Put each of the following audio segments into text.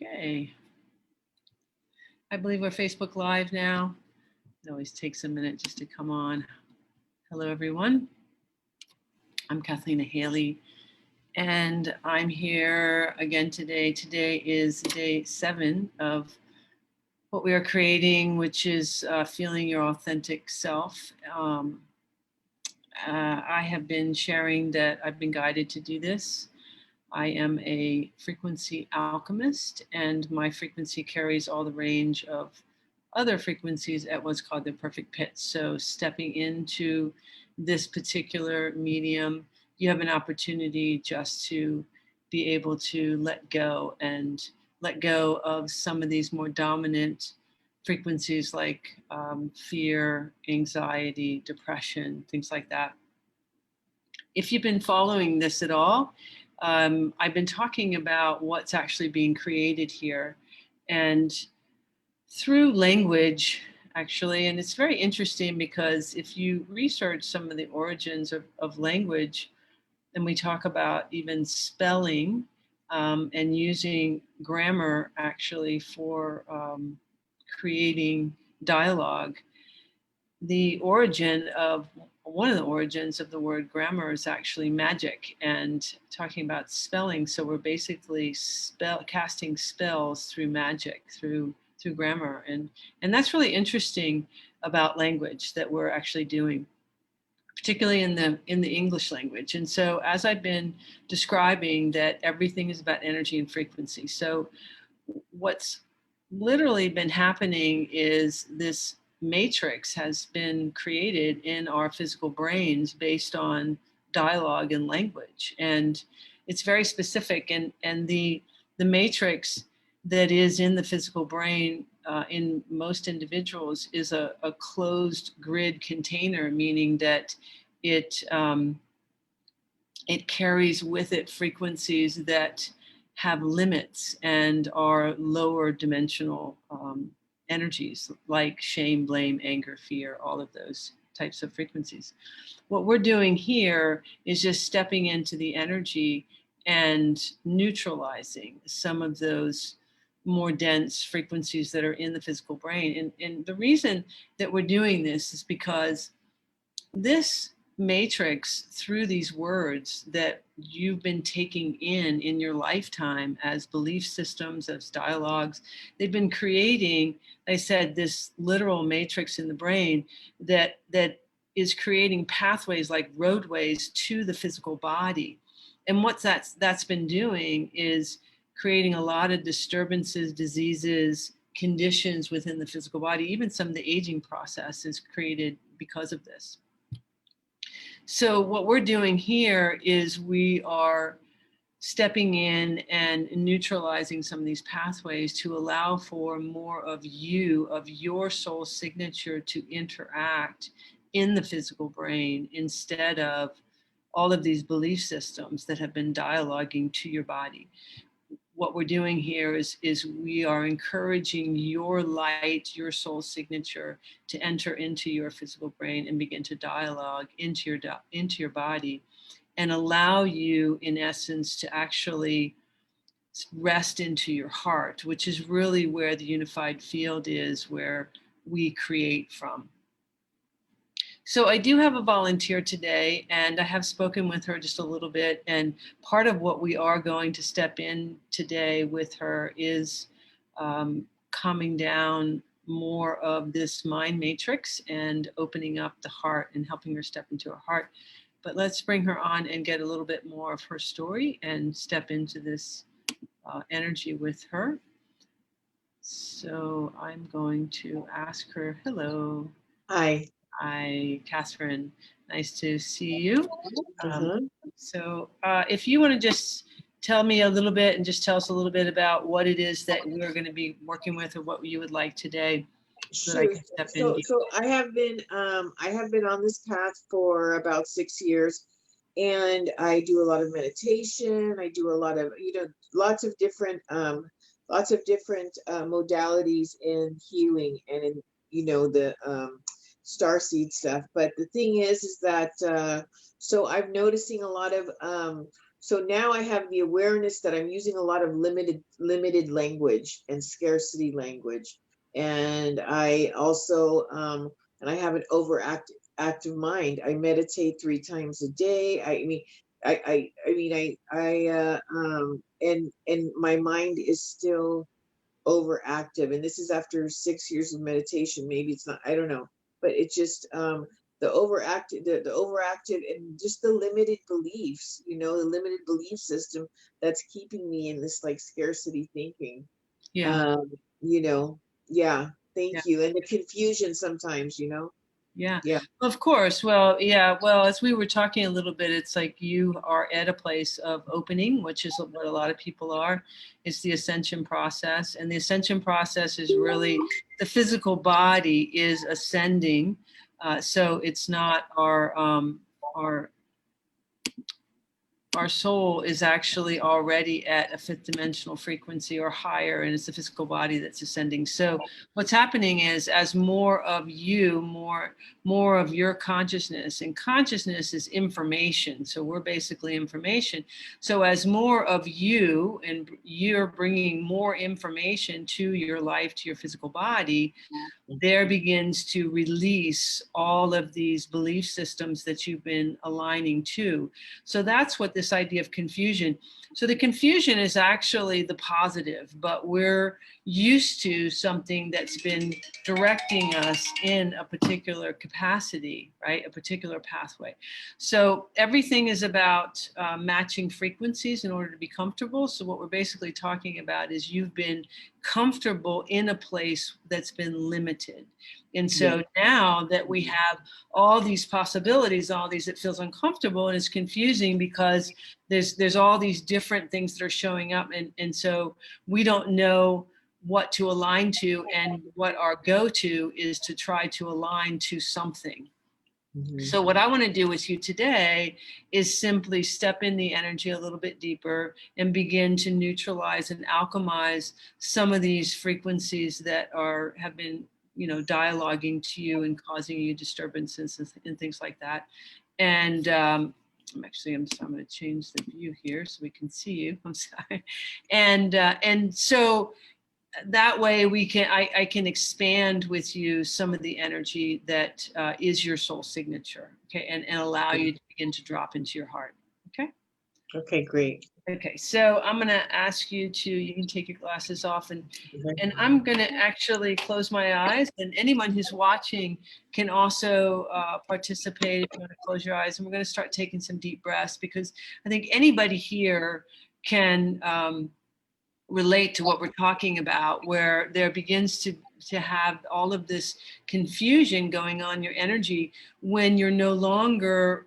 Okay. I believe we're Facebook Live now. It always takes a minute just to come on. Hello, everyone. I'm Cathleena Hailley, and I'm here again today. Today is day 7 of what we are creating, which is feeling your authentic self. I have been sharing that I've been guided to do this. I am a frequency alchemist, and my frequency carries all the range of other frequencies at what's called the perfect pitch. So, stepping into this particular medium, you have an opportunity just to be able to let go and let go of some of these more dominant frequencies like fear, anxiety, depression, things like that. If you've been following this at all, I've been talking about what's actually being created here. And through language, actually, and it's very interesting because if you research some of the origins of language, and we talk about even spelling and using grammar actually for creating dialogue, the origin of one of the origins of the word grammar is actually magic and talking about spelling. So we're basically casting spells through magic, through grammar, and that's really interesting about language that we're actually doing, particularly in the English language. And so as I've been describing that everything is about energy and frequency. So what's literally been happening is this matrix has been created in our physical brains based on dialogue and language, and it's very specific. And the matrix that is in the physical brain in most individuals is a closed grid container, meaning that it it carries with it frequencies that have limits and are lower dimensional energies like shame, blame, anger, fear, all of those types of frequencies. What we're doing here is just stepping into the energy and neutralizing some of those more dense frequencies that are in the physical brain. And the reason that we're doing this is because this matrix, through these words that you've been taking in your lifetime as belief systems, as dialogues, they've been creating, I said, this literal matrix in the brain that is creating pathways like roadways to the physical body. And what that's been doing is creating a lot of disturbances, diseases, conditions within the physical body. Even some of the aging process is created because of this. So what we're doing here is we are stepping in and neutralizing some of these pathways to allow for more of you, of your soul signature to interact in the physical brain instead of all of these belief systems that have been dialoguing to your body. What we're doing here is we are encouraging your light, your soul signature to enter into your physical brain and begin to dialogue into your body and allow you, in essence, to actually rest into your heart, which is really where the unified field is, where we create from. So I do have a volunteer today, and I have spoken with her just a little bit. And part of what we are going to step in today with her is calming down more of this mind matrix and opening up the heart and helping her step into her heart. But let's bring her on and get a little bit more of her story and step into this energy with her. So I'm going to ask her, hello. Hi. Hi, Catherine. Nice to see you. Uh-huh. So if you want to just tell me a little bit and just tell us a little bit about what it is that we're going to be working with or what you would like today so that I Sure. can step in. So I have been on this path for about 6 years, and I do a lot of meditation. I do a lot of, lots of different modalities in healing and in, the starseed stuff. But the thing is that so I'm noticing a lot of So now I have the awareness that I'm using a lot of limited language and scarcity language. And I also, and I have an active mind. I meditate 3 times a day. And my mind is still overactive. And this is after 6 years of meditation. Maybe it's not, I don't know, but it's just, the overactive and just the limited beliefs, the limited belief system that's keeping me in this like scarcity thinking. Yeah. Um, you know, yeah, Yeah. thank you. And the confusion sometimes. Yeah, Yeah. of course. Well, yeah. Well, as we were talking a little bit, it's like you are at a place of opening, which is what a lot of people are. It's the ascension process. And the ascension process is really the physical body is ascending. So it's not our soul is actually already at a fifth dimensional frequency or higher, and it's the physical body that's ascending. So what's happening is, as more of you, more of your consciousness, and consciousness is information, so we're basically information. So as more of you, and you're bringing more information to your life, to your physical body, there begins to release all of these belief systems that you've been aligning to. So that's what this idea of confusion. So the confusion is actually the positive, but we're used to something that's been directing us in a particular capacity, right? A particular pathway. So everything is about matching frequencies in order to be comfortable. So what we're basically talking about is you've been comfortable in a place that's been limited. And so now that we have all these possibilities, all these, it feels uncomfortable and it's confusing because there's all these different things that are showing up. And so we don't know what to align to, and what our go-to is to try to align to something. So what I want to do with you today is simply step in the energy a little bit deeper and begin to neutralize and alchemize some of these frequencies that have been, dialoguing to you and causing you disturbances and things like that. And I'm going to change the view here so we can see you. I'm sorry. And so that way I can expand with you some of the energy that is your soul signature, okay, and allow you to begin to drop into your heart. Okay, great. Okay, so I'm going to ask you can take your glasses off, and I'm going to actually close my eyes, and anyone who's watching can also participate if you want to close your eyes. And we're going to start taking some deep breaths, because I think anybody here can relate to what we're talking about, where there begins to have all of this confusion going on in your energy when you're no longer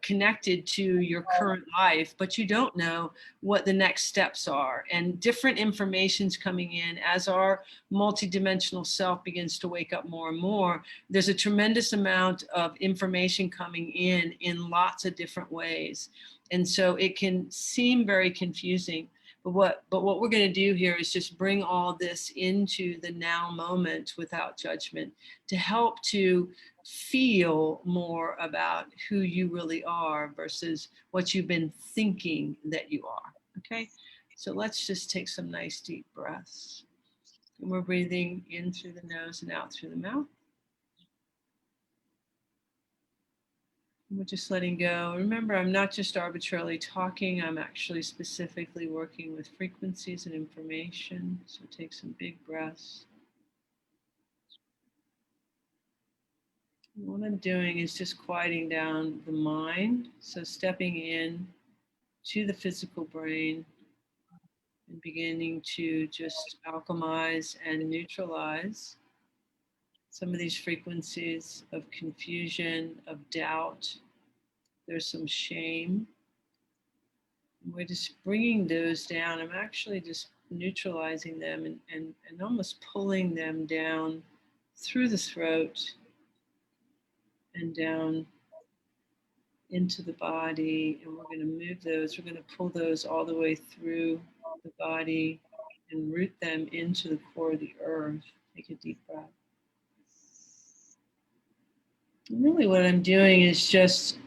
connected to your current life, but you don't know what the next steps are. And different information's coming in as our multidimensional self begins to wake up more and more. There's a tremendous amount of information coming in lots of different ways. And so it can seem very confusing. But what we're going to do here is just bring all this into the now moment without judgment, to help to feel more about who you really are versus what you've been thinking that you are. Okay, so let's just take some nice deep breaths. And we're breathing in through the nose and out through the mouth. We're just letting go. Remember, I'm not just arbitrarily talking, I'm actually specifically working with frequencies and information. So take some big breaths. And what I'm doing is just quieting down the mind. So stepping in to the physical brain and beginning to just alchemize and neutralize some of these frequencies of confusion, of doubt. There's some shame. We're just bringing those down. I'm actually just neutralizing them and almost pulling them down through the throat and down into the body. And we're going to move those. We're going to pull those all the way through the body and root them into the core of the earth. Take a deep breath. And really what I'm doing is just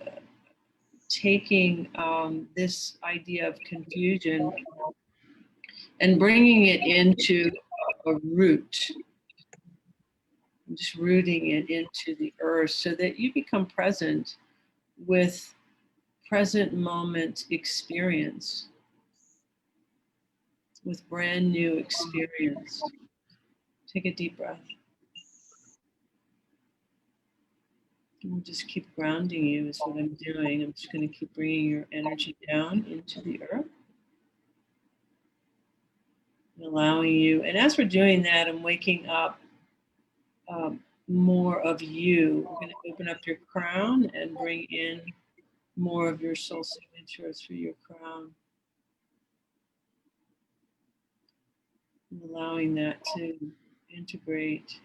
taking this idea of confusion and bringing it into a root, just rooting it into the earth so that you become present with present moment experience, with brand new experience. Take a deep breath. And we'll just keep grounding you is what I'm doing. I'm just going to keep bringing your energy down into the earth. And allowing you, and as we're doing that, I'm waking up more of you. We're going to open up your crown and bring in more of your soul signature through your crown. And allowing that to integrate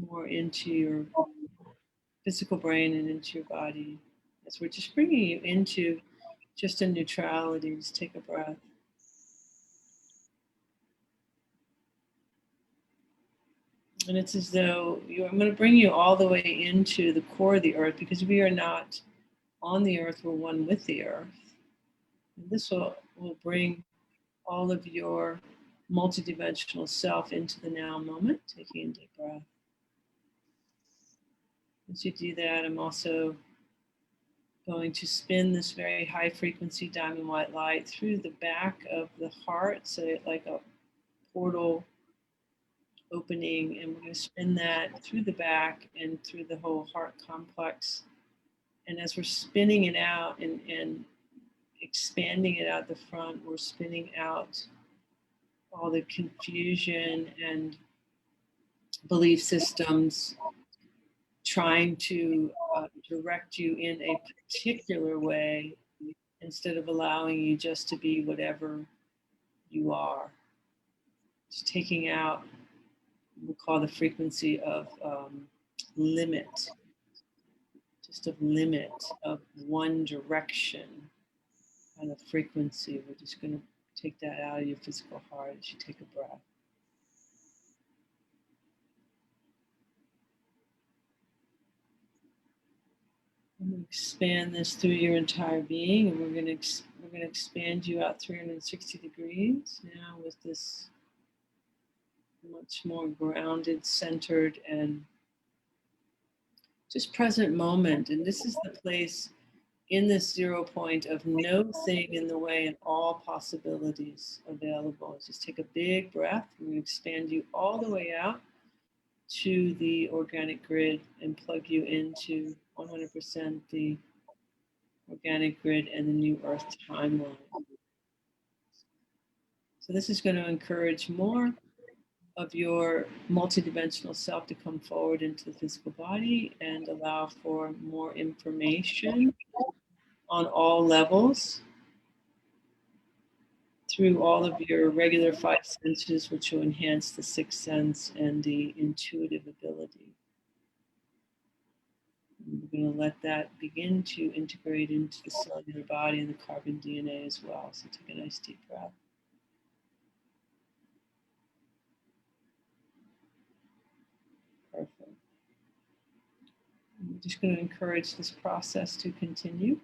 more into your physical brain and into your body. As we're just bringing you into just a neutrality. Just take a breath. And it's as though I'm going to bring you all the way into the core of the earth, because we are not on the earth, we're one with the earth. And this will bring all of your multidimensional self into the now moment, taking a deep breath. As you do that, I'm also going to spin this very high frequency diamond white light through the back of the heart, so like a portal opening, and we're going to spin that through the back and through the whole heart complex. And as we're spinning it out and expanding it out the front, we're spinning out all the confusion and belief systems trying to direct you in a particular way instead of allowing you just to be whatever you are. Just taking out, we'll call the frequency of limit, just of limit, of one direction kind of frequency. We're just going to take that out of your physical heart as you take a breath. I'm going to expand this through your entire being, and we're going to expand you out 360 degrees now with this much more grounded, centered, and just present moment. And this is the place in this 0 point of no thing in the way and all possibilities available. Just take a big breath. We're going to expand you all the way out to the organic grid and plug you into 100% the organic grid and the new earth timeline. So this is going to encourage more of your multidimensional self to come forward into the physical body and allow for more information on all levels through all of your regular 5 senses, which will enhance the 6th sense and the intuitive ability. And we're going to let that begin to integrate into the cellular body and the carbon DNA as well. So take a nice deep breath. Perfect. And we're just going to encourage this process to continue.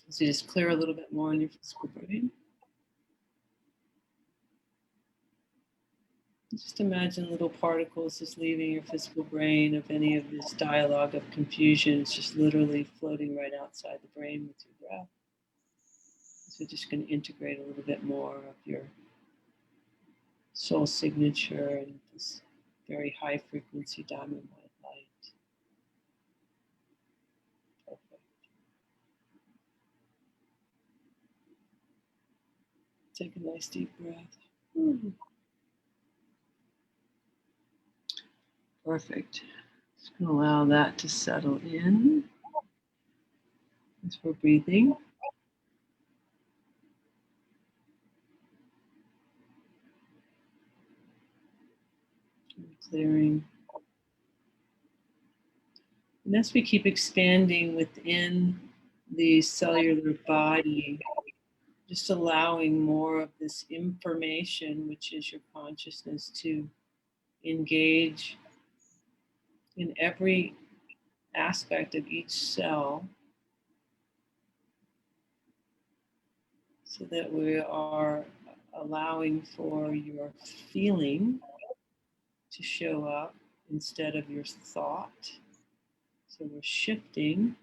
So just clear a little bit more in your physical brain. Just imagine little particles just leaving your physical brain of any of this dialogue of confusion. It's just literally floating right outside the brain with your breath. So just going to integrate a little bit more of your soul signature and this very high frequency diamond white light. Perfect. Take a nice deep breath. Perfect. Just going to allow that to settle in as we're breathing. Clearing. And as we keep expanding within the cellular body, just allowing more of this information, which is your consciousness, to engage in every aspect of each cell so that we are allowing for your feeling to show up instead of your thought. So we're shifting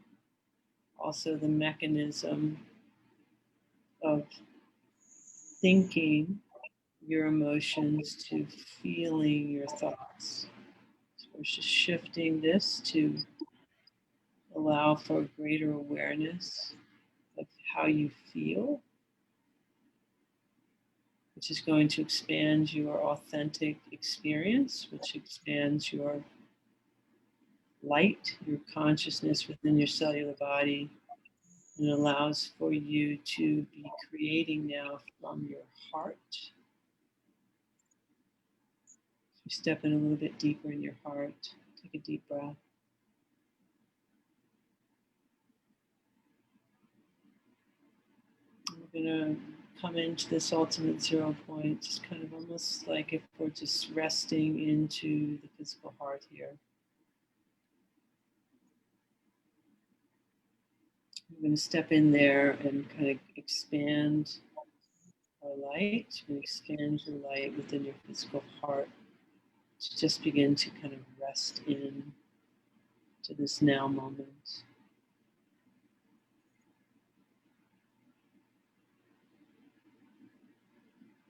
also the mechanism of thinking your emotions to feeling your thoughts. So we're just shifting this to allow for greater awareness of how you feel, which is going to expand your authentic experience, which expands your light, your consciousness within your cellular body, and allows for you to be creating now from your heart. So step in a little bit deeper in your heart. Take a deep breath. We're going to come into this ultimate 0 point, just kind of almost like if we're just resting into the physical heart here. We're going to step in there and kind of expand our light. We're going to expand your light within your physical heart to just begin to kind of rest in to this now moment.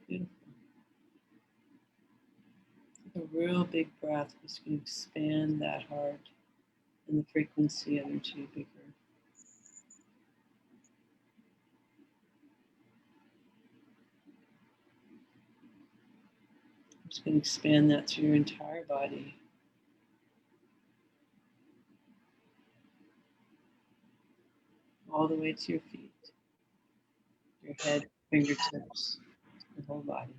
Beautiful. Take a real big breath. We're just going to expand that heart and the frequency energy bigger. I'm just going to expand that through your entire body. All the way to your feet, your head, fingertips, your whole body.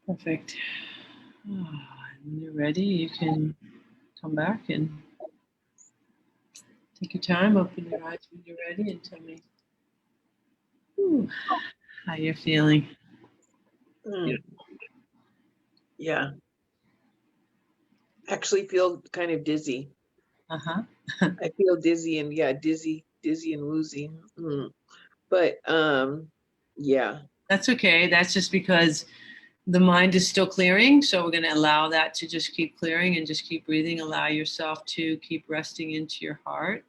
Perfect. When you're ready, you can come back and take your time, open your eyes when you're ready, and tell me how you're feeling. Yeah. Actually feel kind of dizzy. Uh-huh. I feel dizzy and dizzy and woozy. But yeah. That's okay. That's just because the mind is still clearing. So we're going to allow that to just keep clearing and just keep breathing. Allow yourself to keep resting into your heart.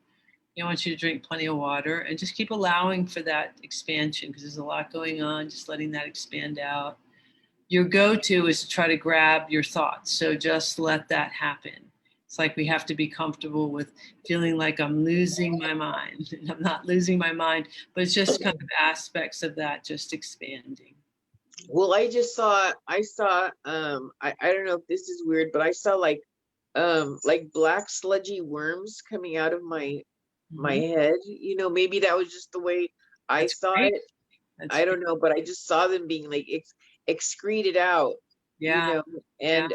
I want you to drink plenty of water and just keep allowing for that expansion because there's a lot going on, just letting that expand out. Your go-to is to try to grab your thoughts. So just let that happen. It's like we have to be comfortable with feeling like I'm losing my mind. I'm not losing my mind, but it's just kind of aspects of that just expanding. Well, I saw I don't know if this is weird, but I saw like black sludgy worms coming out of my head. Maybe that was just the way I saw Great. it. I don't know, but I just saw them being like excreted out, Yeah. and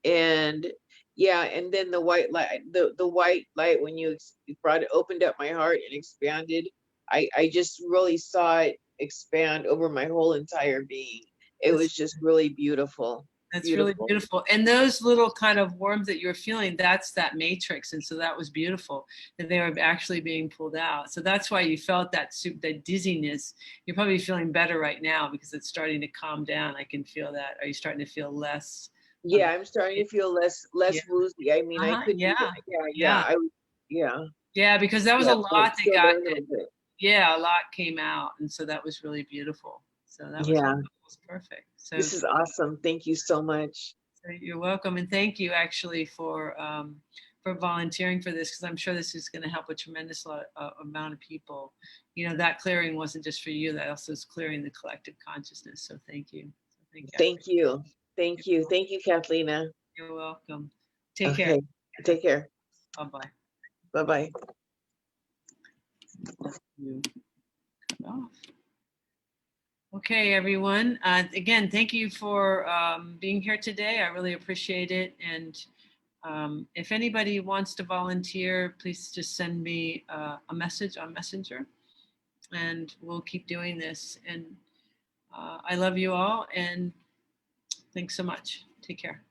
and yeah, and then the white light, the white light when you brought it, opened up my heart and expanded. I just really saw it expand over my whole entire being. It was just really beautiful. That's really beautiful. And those little kind of worms that you're feeling, that's that matrix. And so that was beautiful that they were actually being pulled out. So that's why you felt that dizziness. You're probably feeling better right now because it's starting to calm down. I can feel that. Are you starting to feel less? Yeah, I'm starting to feel less woozy. I mean, I could, Yeah, because that was a lot but that still got, a little bit. a lot came out. And so that was really beautiful. So that was perfect. So this is awesome. Thank you so much. So you're welcome, and thank you actually for volunteering for this because I'm sure this is going to help a tremendous amount of people. That clearing wasn't just for you; that also is clearing the collective consciousness. So thank you. Thank you. Thank you, Cathleena. You're welcome. Take care. Okay, take care. Bye bye. Bye bye. Okay, everyone. Again, thank you for being here today. I really appreciate it. And if anybody wants to volunteer, please just send me a message on Messenger and we'll keep doing this. And I love you all and thanks so much. Take care.